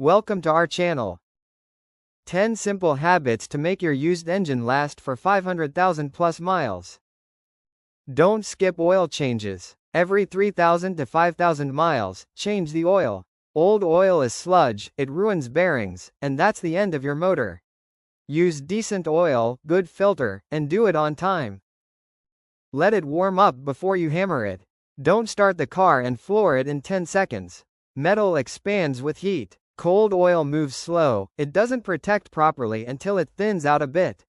Welcome to our channel. 10 simple habits to make your used engine last for 500,000 plus miles. Don't skip oil changes. Every 3,000 to 5,000 miles, change the oil. Old oil is sludge, it ruins bearings, and that's the end of your motor. Use decent oil, good filter, and do it on time. Let it warm up before you hammer it. Don't start the car and floor it in 10 seconds. Metal expands with heat. Cold oil moves slow, it doesn't protect properly until it thins out a bit.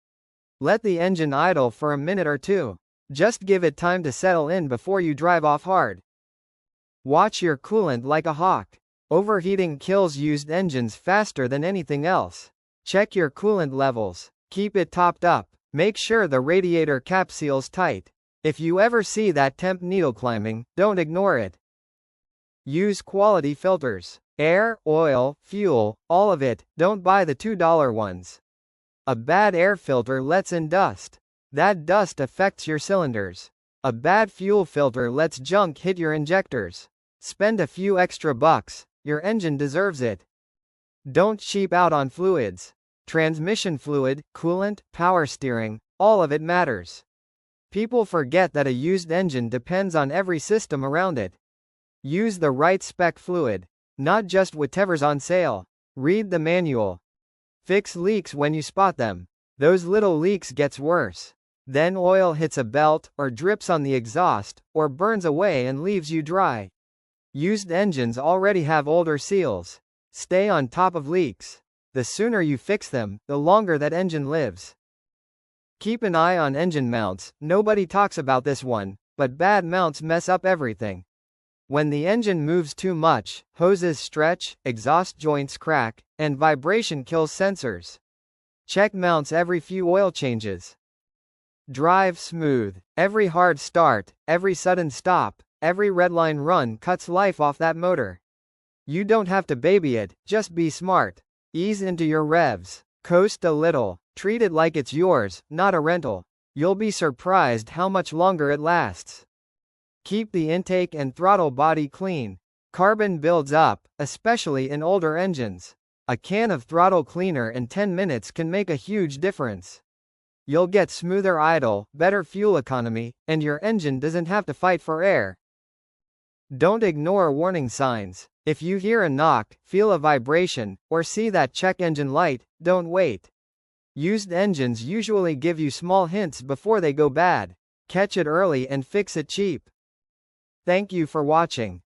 Let the engine idle for a minute or two. Just give it time to settle in before you drive off hard. Watch your coolant like a hawk. Overheating kills used engines faster than anything else. Check your coolant levels. Keep it topped up. Make sure the radiator cap seals tight. If you ever see that temp needle climbing, don't ignore it. Use quality filters. Air, oil, fuel, all of it, don't buy the $2 ones. A bad air filter lets in dust. That dust affects your cylinders. A bad fuel filter lets junk hit your injectors. Spend a few extra bucks, your engine deserves it. Don't cheap out on fluids. Transmission fluid, coolant, power steering, all of it matters. People forget that a used engine depends on every system around it. Use the right spec fluid. Not just whatever's on sale. Read the manual. Fix leaks when you spot them. Those little leaks gets worse. Then oil hits a belt, or drips on the exhaust, or burns away and leaves you dry. Used engines already have older seals. Stay on top of leaks. The sooner you fix them, the longer that engine lives. Keep an eye on engine mounts. Nobody talks about this one, but bad mounts mess up everything. When the engine moves too much, hoses stretch, exhaust joints crack, and vibration kills sensors. Check mounts every few oil changes. Drive smooth. Every hard start, every sudden stop, every redline run cuts life off that motor. You don't have to baby it, just be smart. Ease into your revs. Coast a little. Treat it like it's yours, not a rental. You'll be surprised how much longer it lasts. Keep the intake and throttle body clean. Carbon builds up, especially in older engines. A can of throttle cleaner in 10 minutes can make a huge difference. You'll get smoother idle, better fuel economy, and your engine doesn't have to fight for air. Don't ignore warning signs. If you hear a knock, feel a vibration, or see that check engine light, don't wait. Used engines usually give you small hints before they go bad. Catch it early and fix it cheap. Thank you for watching.